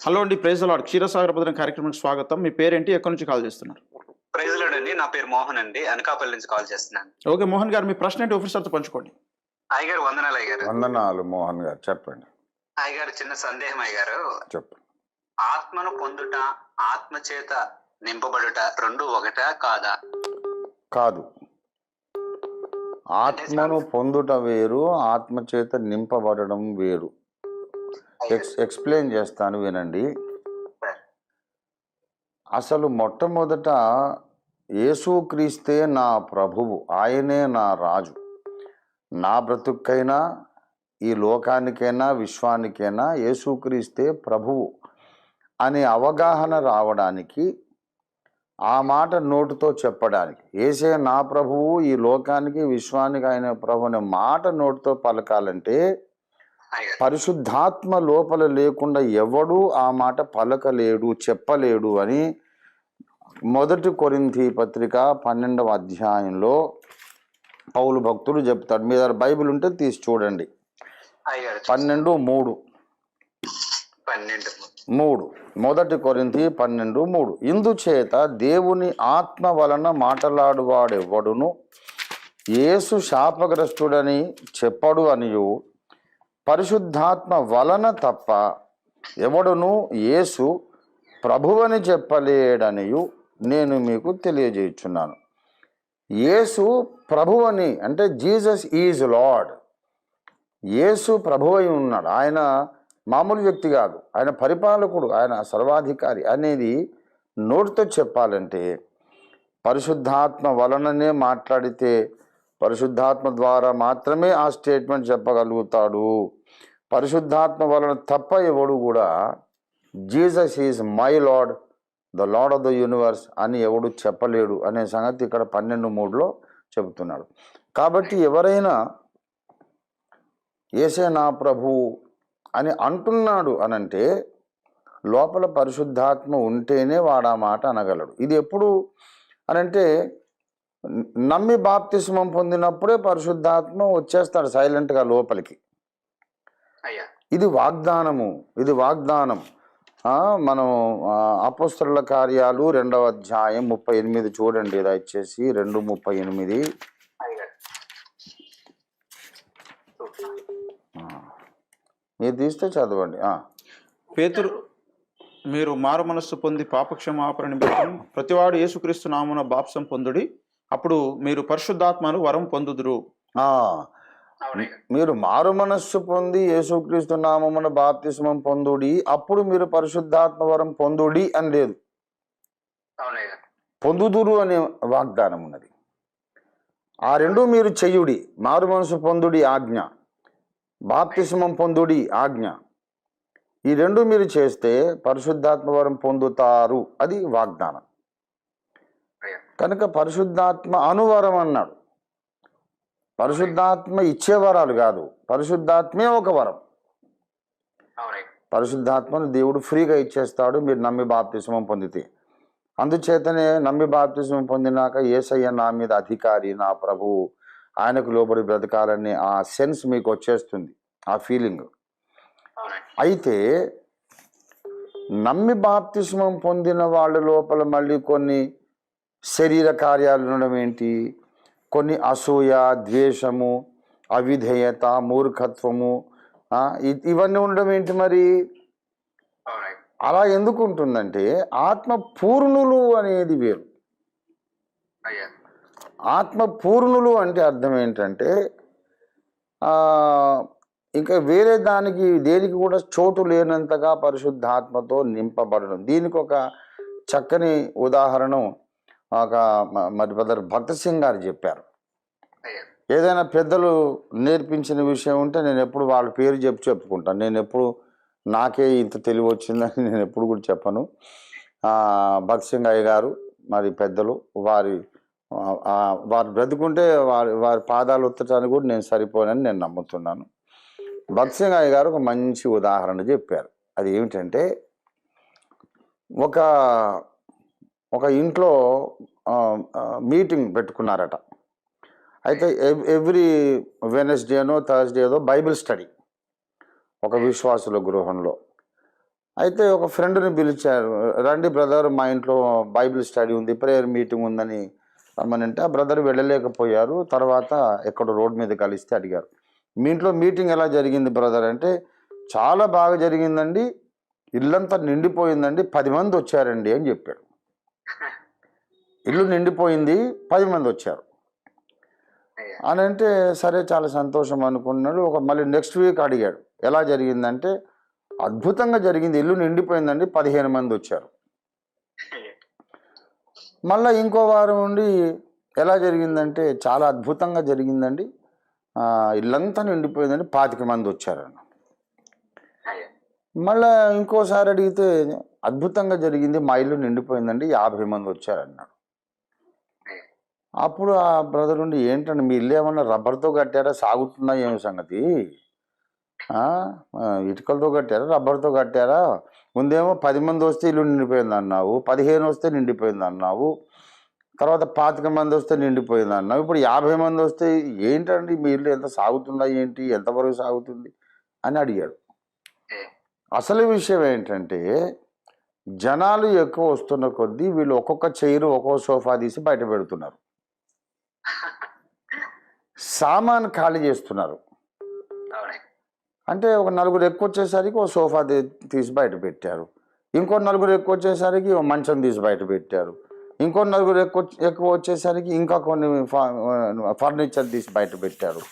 Hello అండి, praise lord. క్షీరసాగర భద్రం కార్యక్రమానికి స్వాగతం. మీ పేరేంటి, ఎక్కడి నుంచి కాల్ చేస్తున్నారు? ప్రైజ్ లార్డ్ అండి. నా పేరు మోహన్ అండి, అనకాపల్లి నుంచి కాల్ చేస్తున్నాను. ఓకే మోహన్ గారు, మీ ప్రశ్న ఏంటి ఆఫీసర్తో పంచుకోండి. అయ్యగారు వందనాలు. అయ్యగారు వందనాలు మోహన్ గారు, చెప్పండి. అయ్యగారు చిన్న సందేహం. అయ్యగారు, చెప్పు. ఆత్మను పొందుట, ఆత్మ చేత నింపబడుట రెండు ఒకటా కాదా? కాదు. ఆత్మను పొందుట వేరు, ఆత్మ చేత నింపబడడం వేరు. ఎక్స్ప్లెయిన్ చేస్తాను, వినండి. అసలు మొట్టమొదట యేసుక్రీస్తే నా ప్రభువు, ఆయనే నా రాజు. నా బ్రతుక్కైనా, ఈ లోకానికైనా, విశ్వానికైనా యేసుక్రీస్తే ప్రభువు అనే అవగాహన రావడానికి, ఆ మాట నోటితో చెప్పడానికి, యేసే నా ప్రభువు, ఈ లోకానికి విశ్వానికి ఆయన ప్రభు అనే మాట నోటితో పలకాలంటే పరిశుద్ధాత్మ లోపల లేకుండా ఎవడూ ఆ మాట పలకలేడు, చెప్పలేడు అని 1 కొరింథీ పత్రిక 12వ అధ్యాయంలో పౌలు భక్తుడు చెప్తాడు. మీ దగ్గర బైబిల్ ఉంటే తీసి చూడండి. 12:3. 1 కొరింథీ 12:3. ఇందుచేత దేవుని ఆత్మ వలన మాట్లాడువాడెవడును యేసు శాపగ్రస్తుడని చెప్పడు అనియు, పరిశుద్ధాత్మ వలన తప్ప ఎవడును యేసు ప్రభువని చెప్పలేడనియు నేను మీకు తెలియజేయుచున్నాను. యేసు ప్రభువని అంటే జీసస్ ఈజ్ లార్డ్. యేసు ప్రభువై ఉన్నాడు. ఆయన మామూలు వ్యక్తి కాదు, ఆయన పరిపాలకుడు, ఆయన సర్వాధికారి అనేది నోటితో చెప్పాలంటే పరిశుద్ధాత్మ వలననే మాట్లాడితే, పరిశుద్ధాత్మ ద్వారా మాత్రమే ఆ స్టేట్మెంట్ చెప్పగలుగుతాడు. పరిశుద్ధాత్మ వలన తప్ప ఎవడు కూడా Jesus is my lord, the lord of the universe అని ఎవడు చెప్పలేడు అనే సంగతి ఇక్కడ 12:3లో చెబుతున్నాడు. కాబట్టి ఎవరైనా యేసే నా ప్రభు అని అంటున్నాడు అనంటే లోపల పరిశుద్ధాత్మ ఉంటేనే వాడు ఆ మాట అనగలడు. ఇది ఎప్పుడు అనంటే నమ్మి బాప్తిస్మం పొందినప్పుడే పరిశుద్ధాత్మ వచ్చేస్తాడు సైలెంట్గా లోపలికి. ఇది వాగ్దానము, ఇది వాగ్దానం. మనం అపోస్తలుల కార్యాలు 2వ అధ్యాయం 38 చూడండి, దయచేసి 2:38. మీరు తీస్తే చదవండి. పేతురు, మీరు మారు మనస్సు పొంది పాపక్షమాపణ నిమిత్తం ప్రతివాడు యేసుక్రీస్తు నామమున బాప్సం పొందుడి, అప్పుడు మీరు పరిశుద్ధాత్మను వరం పొందుదురు. మీరు మారు మనస్సు పొంది యేసుక్రీస్తు నామమున బాప్తిస్మం పొందుడి, అప్పుడు మీరు పరిశుద్ధాత్మ వరం పొందుడి అని లేదు, పొందుదురు అనే వాగ్దానం ఉన్నది. ఆ రెండు మీరు చెయ్యుడి. మారు మనసు పొందుడి ఆజ్ఞ, బాప్తిస్మం పొందుడి ఆజ్ఞ. ఈ రెండు మీరు చేస్తే పరిశుద్ధాత్మ వరం పొందుతారు, అది వాగ్దానం. కనుక పరిశుద్ధాత్మ అనువరం అన్నాడు. పరిశుద్ధాత్మ ఇచ్చే వరాలు కాదు, పరిశుద్ధాత్మే ఒక వరం. పరిశుద్ధాత్మను దేవుడు ఫ్రీగా ఇచ్చేస్తాడు మీరు నమ్మి బాప్తిస్మం పొందితే. అందుచేతనే నమ్మి బాప్తిస్మం పొందినాక యేసయ్య నా మీద అధికారి, నా ప్రభువు, ఆయనకు లోబడి బ్రతకాలనే ఆ సెన్స్ మీకు వచ్చేస్తుంది, ఆ ఫీలింగ్. అయితే నమ్మి బాప్తిస్మం పొందిన వాళ్ళ లోపల మళ్ళీ కొన్ని శరీర కార్యాలు ఉండడం ఏంటి, కొన్ని అసూయ, ద్వేషము, అవిధేయత, మూర్ఖత్వము, ఇవన్నీ ఉండడం ఏంటి మరి? అలా ఎందుకు ఉంటుందంటే ఆత్మ పూర్ణులు అనేది వేరు. ఆత్మ పూర్ణులు అంటే అర్థం ఏంటంటే ఇంకా వేరే దేనికి కూడా చోటు లేనంతగా పరిశుద్ధాత్మతో నింపబడడం. దీనికి ఒక చక్కని ఉదాహరణ మరి బ్రదర్ భక్త సింగ్ గారు చెప్పారు. ఏదైనా పెద్దలు నేర్పించిన విషయం ఉంటే నేను ఎప్పుడు వాళ్ళ పేరు చెప్పుకుంటాను. నేను ఎప్పుడు నాకే ఇంత తెలివి వచ్చిందని నేను ఎప్పుడు కూడా చెప్పను. భక్త సింగ్ అయ్య గారు మరి పెద్దలు, వారు బ్రతుకుంటే వారి పాదాలు ఉత్తటానికి కూడా నేను సరిపోనని నేను నమ్ముతున్నాను. భక్త సింగ్ అయ్య గారు ఒక మంచి ఉదాహరణ చెప్పారు. అది ఏమిటంటే ఒక ఇంట్లో మీటింగ్ పెట్టుకున్నారట. అయితే ఎవ్రీ వెనస్డేనో థర్స్డేదో బైబిల్ స్టడీ ఒక విశ్వాసుల గృహంలో. అయితే ఒక ఫ్రెండ్ని పిలిచారు, రండి బ్రదర్ మా ఇంట్లో బైబిల్ స్టడీ ఉంది, ప్రేయర్ మీటింగ్ ఉందని రమ్మనంటే ఆ బ్రదర్ వెళ్ళలేకపోయారు. తర్వాత ఎక్కడో రోడ్ మీద కలిస్తే అడిగారు, మీ ఇంట్లో మీటింగ్ ఎలా జరిగింది బ్రదర్ అంటే, చాలా బాగా జరిగిందండి, ఇల్లంతా నిండిపోయిందండి, 10 మంది వచ్చారండి అని చెప్పాడు. ఇల్లు నిండిపోయింది, 10 మంది వచ్చారు అని అంటే, సరే చాలా సంతోషం అనుకున్నాడు. మళ్ళీ నెక్స్ట్ వీక్ అడిగాడు, ఎలా జరిగిందంటే, అద్భుతంగా జరిగింది, ఇల్లు నిండిపోయిందండి, 15 మంది వచ్చారు. మళ్ళీ ఇంకో వారం ఉండి ఎలా జరిగిందంటే, చాలా అద్భుతంగా జరిగిందండి, ఇల్లంతా నిండిపోయిందండి, 25 మంది వచ్చారన్న. మళ్ళీ ఇంకోసారి అడిగితే, అద్భుతంగా జరిగింది, మా ఇల్లు నిండిపోయిందండి, 50 మంది వచ్చారన్నాడు. అప్పుడు ఆ బ్రదర్ ఉండి, ఏంటండి మీ ఇల్లు ఏమన్నా రబ్బర్తో కట్టారా, సాగుతుందా ఏమి సంగతి, ఇటుకలతో కట్టారా రబ్బర్తో కట్టారా, ముందేమో 10 మంది వస్తే ఇల్లు నిండిపోయింది అన్నావు, 15 వస్తే నిండిపోయింది అన్నావు, తర్వాత 25 మంది వస్తే నిండిపోయింది అన్నావు, ఇప్పుడు 50 మంది వస్తే ఏంటండి మీ ఇల్లు ఎంత సాగుతుందా ఏంటి, ఎంతవరకు సాగుతుంది అని అడిగాడు. అసలు విషయం ఏంటంటే, జనాలు ఎక్కువ వస్తున్న కొద్దీ వీళ్ళు ఒక్కొక్క చైరు ఒక్కొక్క సోఫా తీసి బయట పెడుతున్నారు, సామాన్ ఖాళీ చేస్తున్నారు. అంటే ఒక నలుగురు ఎక్కువ వచ్చేసరికి ఒక సోఫా తీసి బయట పెట్టారు, ఇంకో నలుగురు ఎక్కువ వచ్చేసరికి ఒక మంచం తీసి బయట పెట్టారు, ఇంకో నలుగురు ఎక్కువ వచ్చేసరికి ఇంకా కొన్ని ఫర్నిచర్ తీసి బయట పెట్టారు.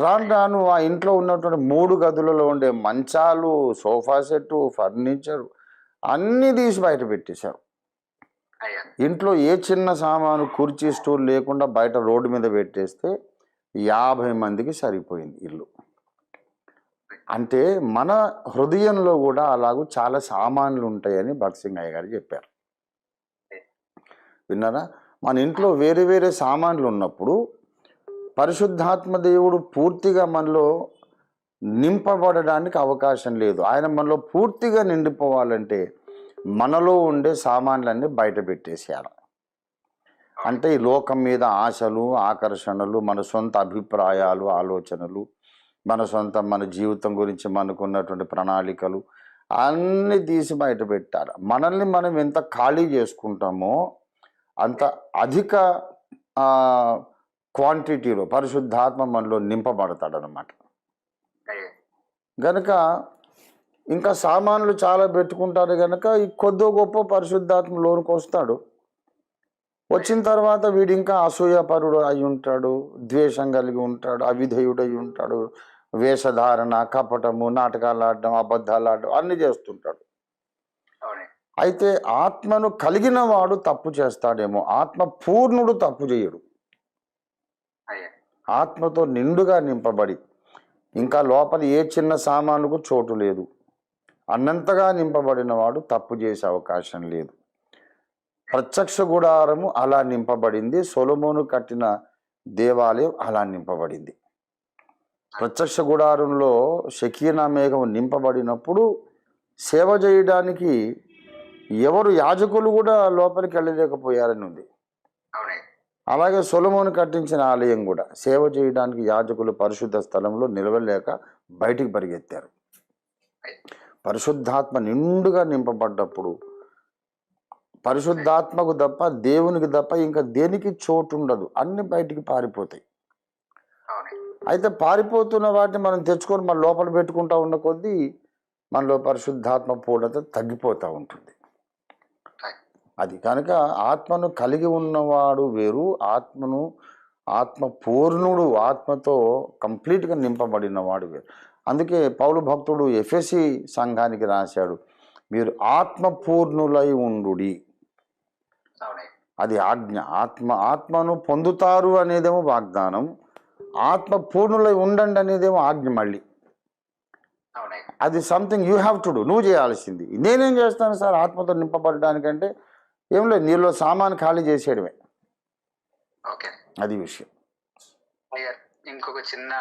రాను రాను ఆ ఇంట్లో ఉన్నటువంటి 3 గదులలో ఉండే మంచాలు, సోఫా సెట్టు, ఫర్నిచరు అన్నీ తీసి బయట పెట్టేశారు. ఇంట్లో ఏ చిన్న సామాను, కుర్చీ, స్టూల్ లేకుండా బయట రోడ్డు మీద పెట్టేస్తే 50 మందికి సరిపోయింది ఇల్లు. అంటే మన హృదయంలో కూడా అలాగూ చాలా సామాన్లు ఉంటాయని భగత్ సింగ్ అయ్య గారు చెప్పారు. విన్నారా? మన ఇంట్లో వేరే వేరే సామాన్లు ఉన్నప్పుడు పరిశుద్ధాత్మ దేవుడు పూర్తిగా మనలో నింపబడడానికి అవకాశం లేదు. ఆయన మనలో పూర్తిగా నిండిపోవాలంటే మనలో ఉండే సామాన్లన్నీ బయట పెట్టేసేయాలి. అంటే ఈ లోకం మీద ఆశలు, ఆకర్షణలు, మన సొంత అభిప్రాయాలు, ఆలోచనలు, మన జీవితం గురించి మనకున్నటువంటి ప్రణాళికలు అన్నీ తీసి బయట పెట్టాలి. మనల్ని మనం ఎంత ఖాళీ చేసుకుంటామో అంత అధిక క్వాంటిటీలో పరిశుద్ధాత్మ మనలో నింపబడతాడనమాట. గనక ఇంకా సామాన్లు చాలా పెట్టుకుంటారు కనుక ఈ కొద్దో గొప్ప పరిశుద్ధాత్మ లోనికి వస్తాడు. వచ్చిన తర్వాత వీడు ఇంకా అసూయపరుడు అయి ఉంటాడు, ద్వేషం కలిగి ఉంటాడు, అవిధేయుడు అయి ఉంటాడు, వేషధారణ, కపటము, నాటకాలు ఆడడం, అబద్ధాలు ఆడడం అన్నీ చేస్తుంటాడు. అయితే ఆత్మను కలిగిన వాడు తప్పు చేస్తాడేమో, ఆత్మ పూర్ణుడు తప్పు చేయడు. ఆత్మతో నిండుగా నింపబడి ఇంకా లోపల ఏ చిన్న సామానుకు చోటు లేదు, అన్నంతగా నింపబడిన వాడు తప్పు చేసే అవకాశం లేదు. ప్రత్యక్ష గుడారము అలా నింపబడింది, సొలొమోను కట్టిన దేవాలయం అలా నింపబడింది. ప్రత్యక్ష గుడారంలో షకీనా మేఘం నింపబడినప్పుడు సేవ చేయడానికి ఎవరు యాజకులు కూడా లోపలికి వెళ్ళలేకపోయారని ఉంది. అలాగే సొలొమోను కట్టించిన ఆలయం కూడా సేవ చేయడానికి యాజకులు పరిశుద్ధ స్థలంలో నిలవలేక బయటికి పరిగెత్తారు. పరిశుద్ధాత్మ నిండుగా నింపబడ్డప్పుడు పరిశుద్ధాత్మకు తప్ప, దేవునికి తప్ప ఇంకా దేనికి చోటు ఉండదు, అన్ని బయటికి పారిపోతాయి. అయితే పారిపోతున్న వాటిని మనం తెచ్చుకొని మన లోపల పెట్టుకుంటూ ఉన్న కొద్దీ మనలో పరిశుద్ధాత్మ పూర్ణత తగ్గిపోతూ ఉంటుంది. అది కనుక ఆత్మను కలిగి ఉన్నవాడు వేరు, ఆత్మ పూర్ణుడు, ఆత్మతో కంప్లీట్గా నింపబడినవాడు వేరు. అందుకే పౌలు భక్తుడు ఎఫెసీ సంఘానికి రాశాడు, మీరు ఆత్మ పూర్ణులై ఉండుడి. అది ఆజ్ఞ. ఆత్మను పొందుతారు అనేదేమో వాగ్దానం, ఆత్మ పూర్ణులై ఉండండి అనేదేమో ఆజ్ఞ. మళ్ళీ అది something you have to do, నువ్వు చేయాల్సింది. నేనేం చేస్తాను సార్ ఆత్మతో నింపబడడానికంటే, ఏం లేదు, నీలో సామాను ఖాళీ చేసేయడమే. అది విషయం. ఇంకొక చిన్న